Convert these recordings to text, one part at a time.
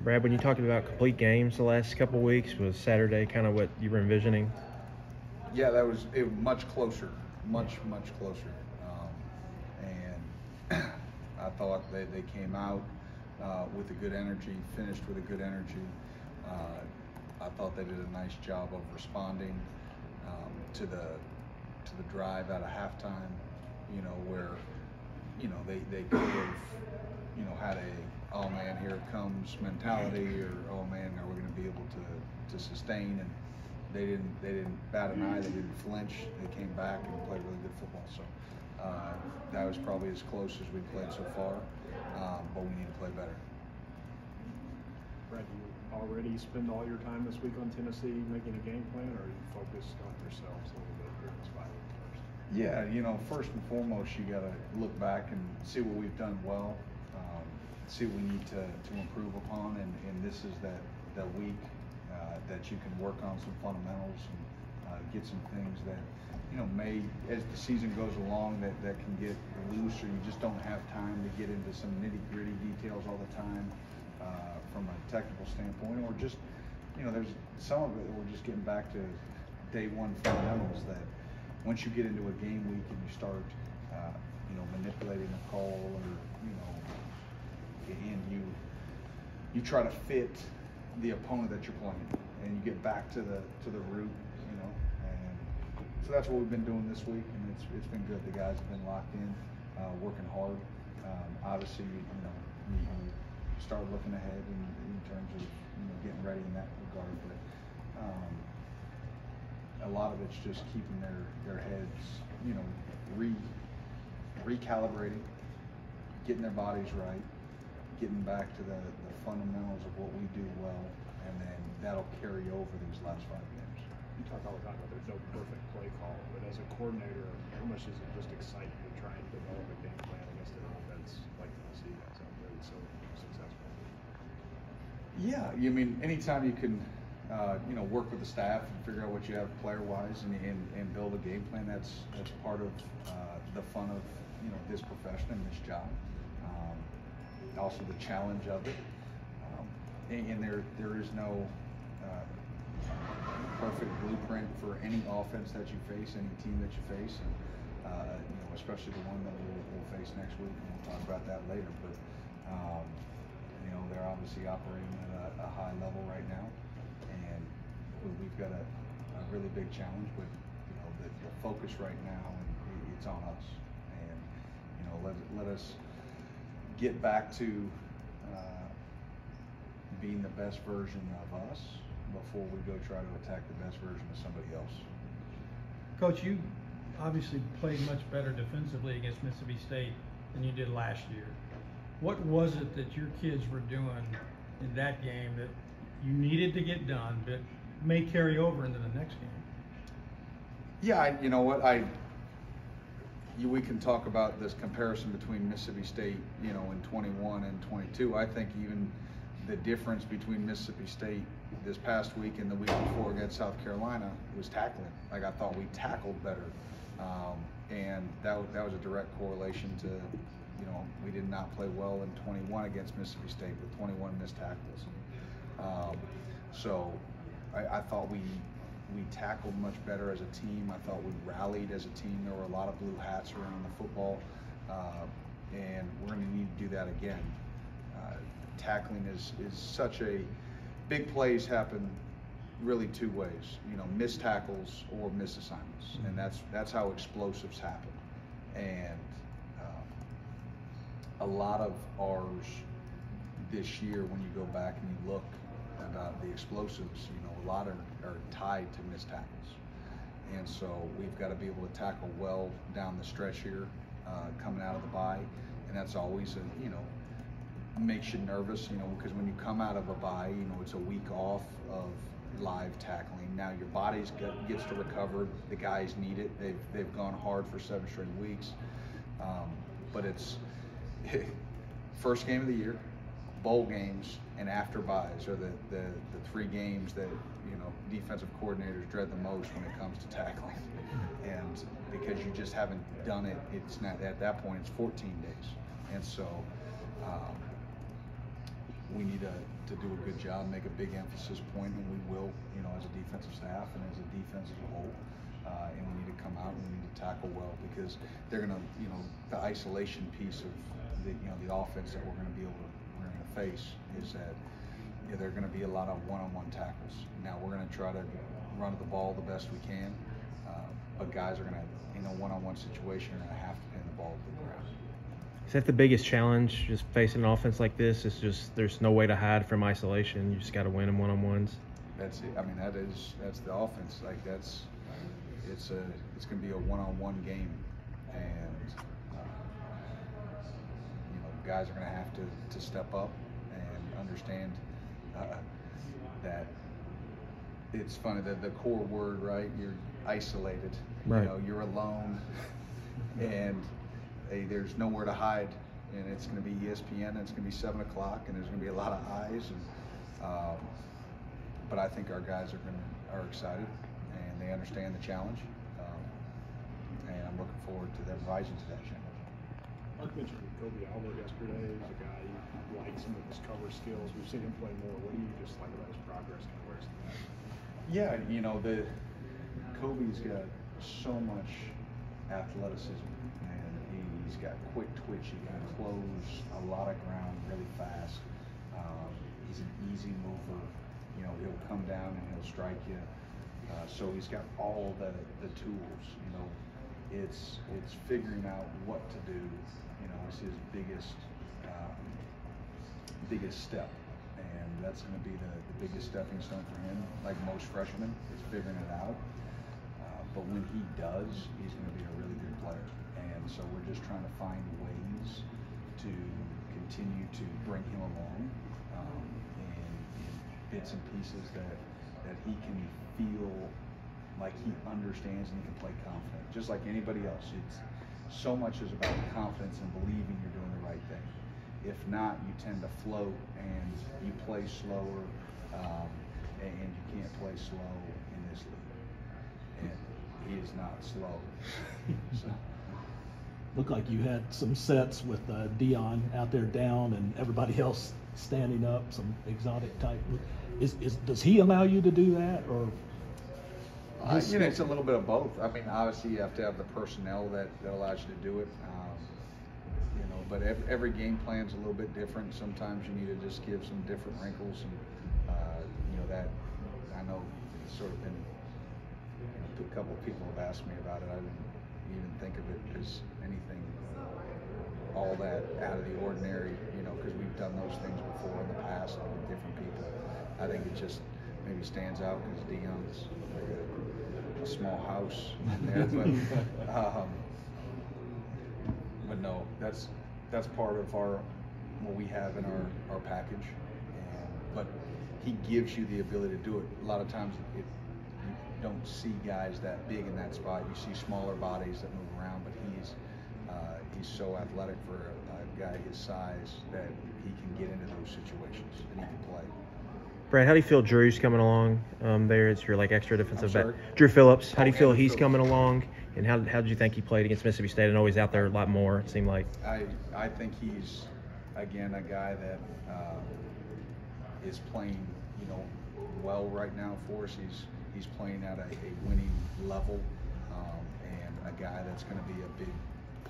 Brad, when you talked about complete games the last couple of weeks, was Saturday kind of what you were envisioning? Yeah, that was much closer, much closer. And I thought they came out with a good energy, finished with a good energy. I thought they did a nice job of responding to the drive out of halftime. Where they could have had a "oh man, here it comes" mentality, or "oh man, are we going to be able to sustain?" And they didn't bat an eye. They didn't flinch. They came back and played really good football. So that was probably as close as we played so far. But we need to play better. Brad, do you already spend all your time this week on Tennessee making a game plan, or are you focused on yourselves a little bit during this bye week first? Yeah, first and foremost, you got to look back and see what we've done well, see what we need to improve upon, and this is that week that you can work on some fundamentals and get some things that may, as the season goes along, that can get loose, or you just don't have time to get into some nitty-gritty details all the time from a technical standpoint, or just there's some of it we're just getting back to day one fundamentals that once you get into a game week and you start manipulating a call, or and you try to fit the opponent that you're playing, and you get back to the root, and so that's what we've been doing this week, and it's been good. The guys have been locked in, working hard. Obviously, you start looking ahead in terms of getting ready in that regard, but a lot of it's just keeping their heads, recalibrating, getting their bodies right, getting back to the fundamentals of what we do well, and then that'll carry over these last 5 games. You talk all the time about there's no perfect play call, but as a coordinator, how much does it just excite you to try and develop a game plan against an offense like Tennessee that's been so successful? Yeah, anytime you can, work with the staff and figure out what you have player-wise and build a game plan, that's part of the fun of this profession and this job. Also the challenge of it, and there is no perfect blueprint for any offense that you face, any team that you face, and especially the one that we'll face next week, and we'll talk about that later. But they're obviously operating at a high level right now, and we've got a really big challenge. But the focus right now, and it's on us, and let us get back to being the best version of us before we go try to attack the best version of somebody else. Coach, you obviously played much better defensively against Mississippi State than you did last year. What was it that your kids were doing in that game that you needed to get done that may carry over into the next game? Yeah, we can talk about this comparison between Mississippi State, in 21 and 22. I think even the difference between Mississippi State this past week and the week before against South Carolina was tackling. Like, I thought we tackled better, and that was a direct correlation to, we did not play well in 21 against Mississippi State with 21 missed tackles. So I thought we tackled much better as a team. I thought we rallied as a team. There were a lot of blue hats around the football, and we're going to need to do that again. Tackling is such a big. Plays happen really two ways, missed tackles or missed assignments, and that's how explosives happen. And a lot of ours this year, when you go back and you look about the explosives, a lot are tied to missed tackles. And so we've got to be able to tackle well down the stretch here, coming out of the bye. And that's always makes you nervous, because when you come out of a bye, it's a week off of live tackling. Now your body gets to recover. The guys need it. They've gone hard for 7 straight weeks. But it's first game of the year, bowl games, and after buys are the 3 games that defensive coordinators dread the most when it comes to tackling. And because you just haven't done it, it's not, at that point it's 14 days. And so we need to do a good job, make a big emphasis point, and we will, as a defensive staff and as a defense as a whole. And we need to come out and we need to tackle well, because they're gonna, the isolation piece of the offense that we're gonna face is that there are gonna be a lot of one-on-one tackles. Now we're gonna try to run the ball the best we can, but guys are gonna, in a one-on-one situation, are gonna have to pin the ball to the ground. Is that the biggest challenge, just facing an offense like this? It's just there's no way to hide from isolation. You just got to win them one-on-ones. That's it. I mean, that's the offense. Like it's going to be a one-on-one game, and guys are going to have to step up and understand that it's funny that the core word, right? You're isolated. Right. You're alone, and there's nowhere to hide, and it's going to be ESPN, and it's going to be 7 o'clock, and there's going to be a lot of eyes. And but I think our guys are excited, and they understand the challenge, and I'm looking forward to them rising to that challenge. Mark mentioned Kobe Alva yesterday. He's a guy who likes some of his cover skills. We've seen him play more. What do you just like about his progress? Kind of where's he at? Yeah, Kobe's got so much athleticism, and he's got quick twitch. He can close a lot of ground really fast. He's an easy mover. He'll come down and he'll strike you. So he's got all the tools. It's figuring out what to do. Is his biggest step, and that's going to be the biggest stepping stone for him. Like most freshmen, is figuring it out. But when he does, he's going to be a really good player. And so we're just trying to find ways to continue to bring him along in bits and pieces that he can feel like he understands and he can play confident, just like anybody else. It's so much is about confidence and believing you're doing the right thing. If not, you tend to float and you play slower, and you can't play slow in this league. And he is not slow. So. Looked like you had some sets with Dion out there down and everybody else standing up, some exotic type. Does he allow you to do that, or? It's a little bit of both. I mean, obviously you have to have the personnel that allows you to do it. But every game plan's a little bit different. Sometimes you need to just give some different wrinkles, and that I know it's sort of been. A couple of people have asked me about it. I didn't even think of it as anything all that out of the ordinary, because we've done those things before in the past with different people. I think it just maybe stands out because Dion's like a small house in there, but no, that's part of what we have in our package. But he gives you the ability to do it. A lot of times you don't see guys that big in that spot. You see smaller bodies that move around, but he's so athletic for a guy his size that he can get into those situations and he can play. Brad, how do you feel Drew's coming along there? It's your extra defensive back. Drew Phillips, how do you feel he's coming along? And how did you think he played against Mississippi State? I know he's out there a lot more, it seemed like. I think he's, again, a guy that is playing, well right now for us. He's playing at a winning level, and a guy that's going to be a big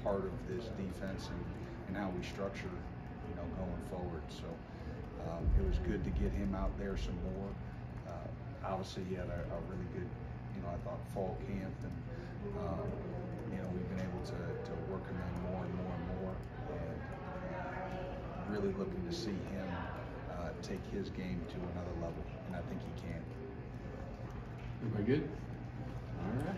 part of this defense and how we structure, going forward. So it was good to get him out there some more. Obviously, he had a really good, I thought, fall camp, and we've been able to work him in more and more and more, and really looking to see him take his game to another level, and I think he can. Everybody good? All right.